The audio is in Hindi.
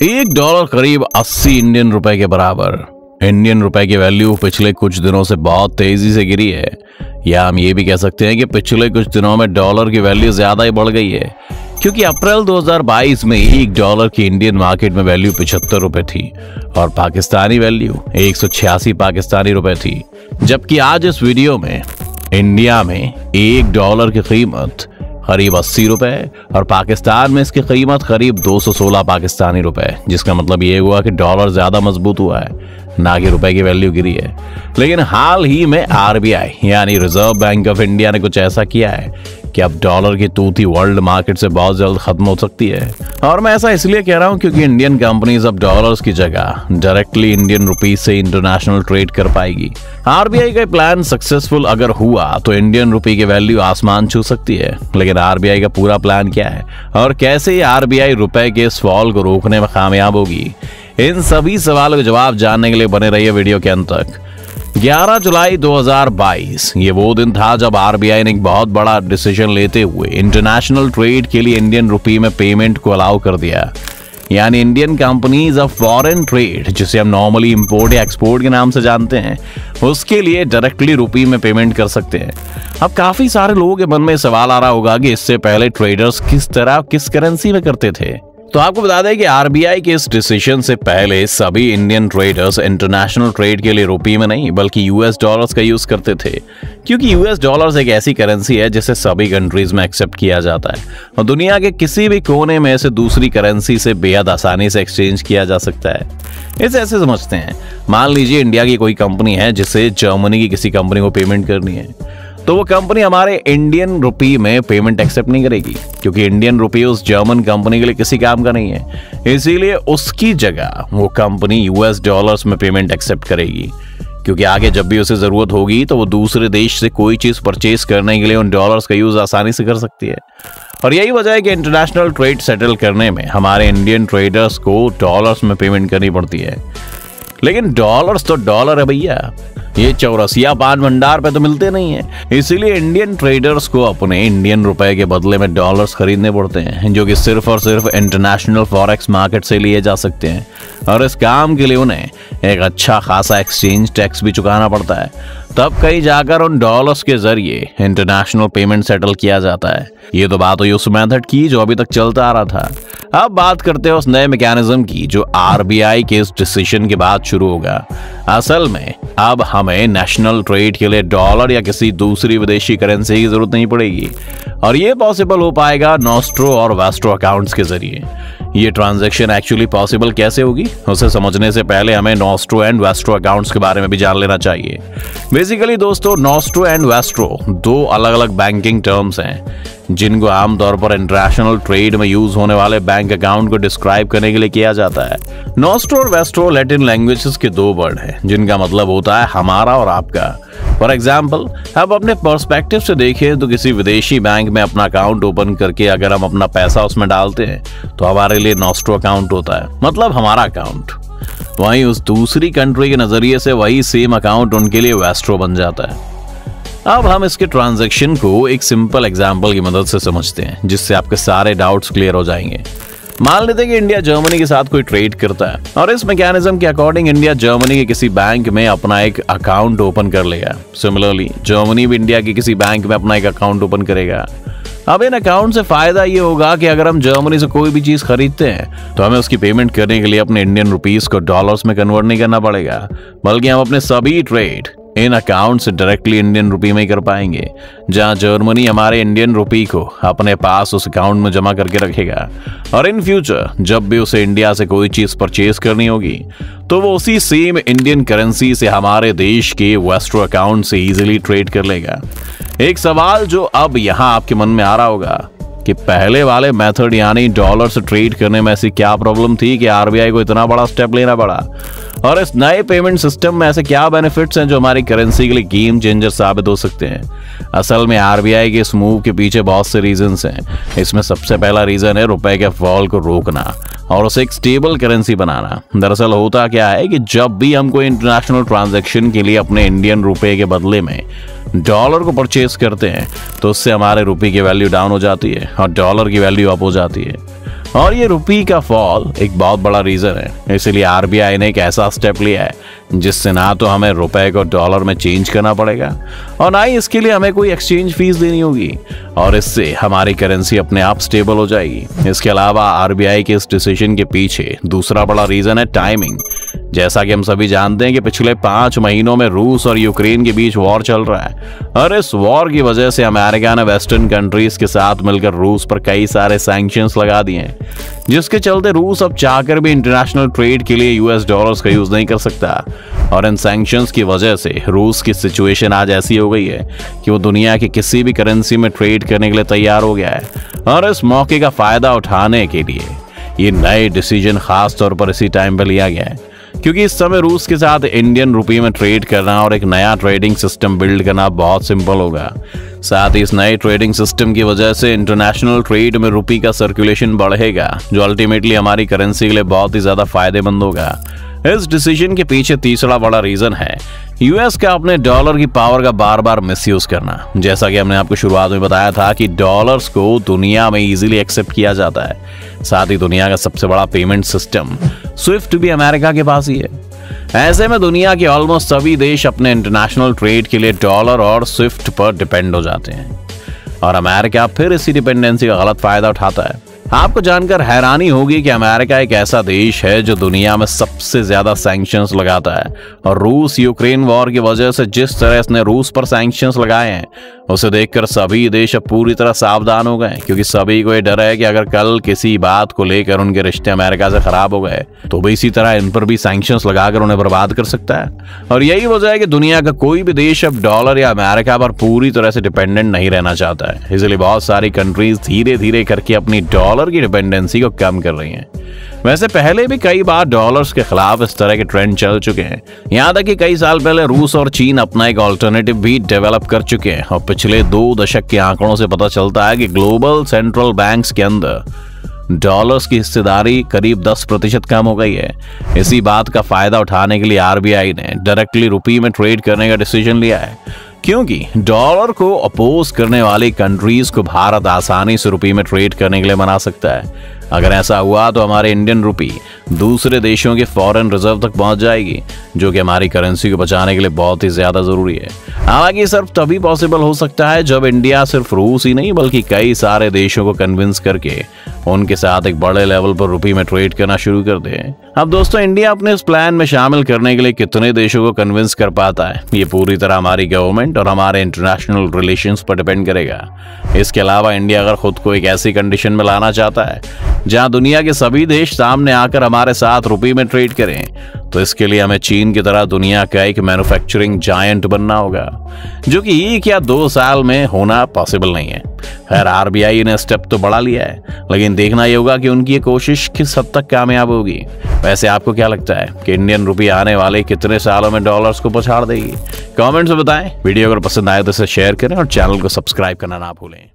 एक डॉलर करीब 80 इंडियन रुपए के बराबर। इंडियन रुपए की वैल्यू पिछले कुछ दिनों से बहुत तेजी से गिरी है, या हम ये भी कह सकते हैं कि पिछले कुछ दिनों में डॉलर की वैल्यू ज्यादा ही बढ़ गई है, क्योंकि अप्रैल 2022 में एक डॉलर की इंडियन मार्केट में वैल्यू 75 रुपए थी और पाकिस्तानी वैल्यू 186 पाकिस्तानी रुपए थी। जबकि आज इस वीडियो में इंडिया में एक डॉलर की कीमत करीब 80 रुपए और पाकिस्तान में इसकी कीमत करीब 216 पाकिस्तानी रुपए, जिसका मतलब ये हुआ कि डॉलर ज्यादा मजबूत हुआ है, ना कि रुपए की वैल्यू गिरी है। लेकिन हाल ही में आरबीआई यानी रिजर्व बैंक ऑफ इंडिया ने कुछ ऐसा किया है कि अब डॉलर की तूती वर्ल्ड मार्केट से बहुत जल्द खत्म हो सकती है। और मैं ऐसा इसलिए कह रहा हूं क्योंकि इंडियन कंपनीज अब डॉलर्स की जगह डायरेक्टली इंडियन रुपीस से इंटरनेशनल ट्रेड कर पाएगी। आरबीआई का प्लान सक्सेसफुल अगर हुआ तो इंडियन रुपये की वैल्यू आसमान छू सकती है। लेकिन आरबीआई का पूरा प्लान क्या है और कैसे आरबीआई रुपए के इस फॉल को रोकने में कामयाब होगी, इन सभी सवालों के जवाब जानने के लिए बने रहिए वीडियो के अंत तक। 11 जुलाई 2022 ये वो दिन था जब आरबीआई ने एक बहुत बड़ा डिसीजन लेते हुए इंटरनेशनल ट्रेड के लिए इंडियन रुपये में पेमेंट को अलाउ कर दिया। यानी Indian companies of foreign trade, जिसे हम नॉर्मली इंपोर्ट या एक्सपोर्ट के नाम से जानते हैं, उसके लिए डायरेक्टली रुपये में पेमेंट कर सकते हैं। अब काफी सारे लोगों के मन में सवाल आ रहा होगा कि इससे पहले ट्रेडर्स किस तरह किस करेंसी में करते थे। तो आपको बता दें कि आरबीआई के इस डिसीजन से पहले सभी इंडियन ट्रेडर्स इंटरनेशनल ट्रेड के लिए रुपये में नहीं बल्कि यूएस डॉलर्स का यूज करते थे, क्योंकि यूएस डॉलर्स एक ऐसी करेंसी है जिसे सभी कंट्रीज में एक्सेप्ट किया जाता है और दुनिया के किसी भी कोने में से दूसरी करेंसी से बेहद आसानी से एक्सचेंज किया जा सकता है। इसे ऐसे समझते हैं, मान लीजिए इंडिया की कोई कंपनी है जिसे जर्मनी की किसी कंपनी को पेमेंट करनी है, तो वो कंपनी हमारे इंडियन रुपये में पेमेंट एक्सेप्ट नहीं करेगी, क्योंकि इंडियन रुपये उस जर्मन कंपनी के लिए किसी काम का नहीं है। इसीलिए उसकी जगह वो कंपनी यूएस डॉलर्स में पेमेंट एक्सेप्ट करेगी, क्योंकि आगे जब भी उसे जरूरत होगी तो वो दूसरे देश से कोई चीज परचेज करने के लिए उन डॉलर्स का यूज आसानी से कर सकती है। और यही वजह है कि इंटरनेशनल ट्रेड सेटल करने में हमारे इंडियन ट्रेडर्स को डॉलर्स में पेमेंट करनी पड़ती है। लेकिन डॉलर्स तो डॉलर है भैया, ये चौरसिया पान भंडार पे तो मिलते नहीं है। इसीलिए इंडियन ट्रेडर्स को अपने इंडियन रुपए के बदले में डॉलर्स खरीदने पड़ते हैं, जो कि सिर्फ और सिर्फ इंटरनेशनल फॉरेक्स मार्केट से लिए जा सकते हैं। और इस काम के लिए उन्हें एक अच्छा खासा एक्सचेंज टैक्स भी चुकाना पड़ता है, तब कहीं जाकर उन डॉलर्स के जरिए इंटरनेशनल पेमेंट सेटल किया जाता है। ये तो बात हुई उस मेथड की जो अभी तक चलता आ रहा था। अब बात करते हैं उस नए मैकेनिज्म की जो आरबीआई के इस डिसीजन के बाद शुरू होगा। असल में अब हमें नेशनल ट्रेड के लिए डॉलर या किसी दूसरी विदेशी करेंसी की जरूरत नहीं पड़ेगी, और ये पॉसिबल हो पाएगा नॉस्ट्रो और वेस्ट्रो अकाउंट्स के जरिए। ये ट्रांजैक्शन एक्चुअली पॉसिबल कैसे होगी, उसे समझने से पहले हमें नॉस्ट्रो एंड वेस्ट्रो अकाउंट्स के बारे में भी जान लेना चाहिए। बेसिकली दोस्तों, नॉस्ट्रो एंड वेस्ट्रो दो अलग अलग बैंकिंग टर्म्स हैं जिनको आमतौर पर इंटरनेशनल ट्रेड में यूज होने वाले बैंक अकाउंट को डिस्क्राइब करने के लिए किया जाता है। नॉस्ट्रो और वेस्ट्रो लैटिन लैंग्वेजेस के दो वर्ड हैं जिनका मतलब होता है हमारा और आपका। फॉर एग्जाम्पल, अब अपने पर्सपेक्टिव से देखें तो किसी विदेशी बैंक में अपना अकाउंट ओपन करके अगर हम अपना पैसा उसमें डालते हैं तो हमारे लिए नॉस्ट्रो अकाउंट होता है, मतलब हमारा अकाउंट। वहीं उस दूसरी कंट्री के नजरिए से वही सेम अकाउंट उनके लिए वेस्ट्रो बन जाता है। अब हम इसके ट्रांजैक्शन को एक सिंपल एग्जांपल की मदद से समझते हैं, जिससे आपके सारे डाउट्स क्लियर हो जाएंगे। मान लेते हैं कि इंडिया जर्मनी के साथ कोई ट्रेड करता है और इस मैकेनिज्म के अकॉर्डिंग इंडिया जर्मनी के किसी बैंक में अपना एक अकाउंट ओपन कर लेगा। सिमिलरली जर्मनी भी इंडिया के किसी बैंक में अपना एक अकाउंट ओपन करेगा। अब इन अकाउंट से फायदा ये होगा कि अगर हम जर्मनी से कोई भी चीज खरीदते हैं तो हमें उसकी पेमेंट करने के लिए अपने इंडियन रुपीस को डॉलर्स में कन्वर्ट नहीं करना पड़ेगा, बल्कि हम अपने सभी ट्रेड इन अकाउंट से डायरेक्टली इंडियन रुपये में ही कर पाएंगे, जहां जर्मनी हमारे इंडियन रुपये को अपने पास उस अकाउंट में जमा करके रखेगा। और इन फ्यूचर जब भी उसे इंडिया से कोई चीज परचेज करनी होगी तो वो उसी सेम इंडियन करेंसी से हमारे देश के वेस्ट्रो अकाउंट से इजीली ट्रेड कर लेगा। एक सवाल जो अब यहाँ आपके मन में आ रहा होगा कि पहले वाले मेथड यानी डॉलर से ट्रेड करने में ऐसी क्या प्रॉब्लम थी कि आरबीआई को इतना बड़ा स्टेप लेना पड़ा, और इस नए पेमेंट सिस्टम में ऐसे क्या बेनिफिट्स हैं जो हमारी करेंसी के लिए गेम चेंजर साबित हो सकते हैं। असल में आरबीआई के इस मूव के पीछे बहुत से रीजंस हैं। इसमें सबसे पहला रीजन है रुपए के फॉल को रोकना और उसे एक स्टेबल करेंसी बनाना। दरअसल होता क्या है कि जब भी हम कोई इंटरनेशनल ट्रांजैक्शन के लिए अपने इंडियन रुपए के बदले में डॉलर को परचेज करते हैं तो उससे हमारे रुपए की वैल्यू डाउन हो जाती है और डॉलर की वैल्यू अप हो जाती है। और ये रुपये का फॉल एक बहुत बड़ा रीजन है। इसलिए आरबीआई ने एक ऐसा स्टेप लिया है जिससे ना तो हमें रुपए को डॉलर में चेंज करना पड़ेगा और ना ही इसके लिए हमें कोई एक्सचेंज फीस देनी होगी, और इससे हमारी करेंसी अपने आप स्टेबल हो जाएगी। इसके अलावा आरबीआई के इस डिसीजन के पीछे दूसरा बड़ा रीजन है टाइमिंग। जैसा कि हम सभी जानते हैं कि पिछले 5 महीनों में रूस और यूक्रेन के बीच वॉर चल रहा है, और इस वॉर की वजह से अमेरिका ने वेस्टर्न कंट्रीज के साथ मिलकर रूस पर कई सारे सैंक्शंस लगा दिए हैं, जिसके चलते रूस अब चाहकर भी इंटरनेशनल ट्रेड के लिए यूएस डॉलर्स का यूज नहीं कर सकता। और इन सैंक्शंस की वजह से रूस की सिचुएशन आज ऐसी हो गई है कि वो दुनिया की किसी भी करेंसी में ट्रेड करने के लिए तैयार हो गया है। और इस मौके का फायदा उठाने के लिए ये नए डिसीजन खास तौर पर इसी टाइम पर लिया गया है, क्योंकि इस समय रूस के साथ इंडियन रुपये में ट्रेड करना और एक नया ट्रेडिंग सिस्टम बिल्ड करना बहुत सिंपल होगा। साथ ही इस नए ट्रेडिंग सिस्टम की वजह से इंटरनेशनल ट्रेड में रुपये का सर्कुलेशन बढ़ेगा, जो अल्टीमेटली हमारी करेंसी के लिए बहुत ही ज्यादा फायदेमंद होगा। इस डिसीजन के पीछे तीसरा बड़ा रीजन है यूएस का अपने डॉलर की पावर का बार बार मिसयूज करना। जैसा कि हमने आपको शुरुआत में बताया था कि डॉलर्स को दुनिया में इजीली एक्सेप्ट किया जाता है। साथ ही दुनिया का सबसे बड़ा पेमेंट सिस्टम स्विफ्ट भी अमेरिका के पास ही है। ऐसे में दुनिया के ऑलमोस्ट सभी देश अपने इंटरनेशनल ट्रेड के लिए डॉलर और स्विफ्ट पर डिपेंड हो जाते हैं, और अमेरिका फिर इसी डिपेंडेंसी का गलत फायदा उठाता है। आपको जानकर हैरानी होगी कि अमेरिका एक ऐसा देश है जो दुनिया में सबसे ज्यादा सैंक्शंस लगाता है, और रूस यूक्रेन वॉर की वजह से जिस तरह इसने रूस पर सैंक्शंस लगाए हैं उसे देखकर सभी देश अब पूरी तरह सावधान हो गए, क्योंकि सभी को ये डर है कि अगर कल किसी बात को लेकर उनके रिश्ते अमेरिका से खराब हो गए तो भी इसी तरह इन पर भी सैंक्शंस लगाकर उन्हें बर्बाद कर सकता है। और यही वजह है कि दुनिया का कोई भी देश अब डॉलर या अमेरिका पर पूरी तरह से डिपेंडेंट नहीं रहना चाहता है। इसलिए बहुत सारी कंट्रीज धीरे धीरे करके अपनी डॉलर की डिपेंडेंसी को कम कर रही हैं। वैसे पहले भी कई बार डॉलर्स के खिलाफ इस तरह के ट्रेंड चल चुके हैं। यहाँ तक कि कई साल पहले रूस और चीन अपना एक ऑल्टरनेटिव भी डेवलप कर चुके हैं, और पिछले 2 दशक के आंकड़ों से पता चलता है कि ग्लोबल सेंट्रल बैंक्स के अंदर डॉलर्स की हिस्सेदारी करीब 10% कम हो गई है। इसी बात का फायदा उठाने के लिए आरबीआई ने डायरेक्टली रुपये में ट्रेड करने का डिसीजन लिया है, क्योंकि डॉलर को अपोज करने वाली कंट्रीज को भारत आसानी से रुपये में ट्रेड करने के लिए मना सकता है। अगर ऐसा हुआ तो हमारे इंडियन रुपी दूसरे देशों के फॉरेन रिजर्व तक पहुंच जाएगी, जो कि हमारी करेंसी को बचाने के लिए बहुत ही ज्यादा जरूरी है। हालांकि सिर्फ तभी पॉसिबल हो सकता है जब इंडिया सिर्फ रूस ही नहीं बल्कि कई सारे देशों को कन्विंस करके उनके साथ एक बड़े लेवल पर रुपये में ट्रेड करना शुरू कर दे। अब दोस्तों, इंडिया अपने इस प्लान में शामिल करने के लिए कितने देशों को कन्विंस कर पाता है, ये पूरी तरह हमारी गवर्नमेंट और हमारे इंटरनेशनल रिलेशंस पर डिपेंड करेगा। इसके अलावा इंडिया अगर खुद को एक ऐसी कंडीशन में लाना चाहता है जहां दुनिया के सभी देश सामने आकर हमारे साथ रुपये में ट्रेड करें, तो इसके लिए हमें चीन की तरह दुनिया का एक मैन्युफैक्चरिंग जायंट बनना होगा, जो कि 1 या 2 साल में होना पॉसिबल नहीं है। खैर, आरबीआई ने स्टेप तो बढ़ा लिया है, लेकिन देखना ये होगा कि उनकी ये कोशिश किस हद तक कामयाब होगी। वैसे आपको क्या लगता है कि इंडियन रुपये आने वाले कितने सालों में डॉलर्स को पछाड़ देगी? कमेंट्स में बताएं। वीडियो अगर पसंद आए तो इसे शेयर करें और चैनल को सब्सक्राइब करना ना भूलें।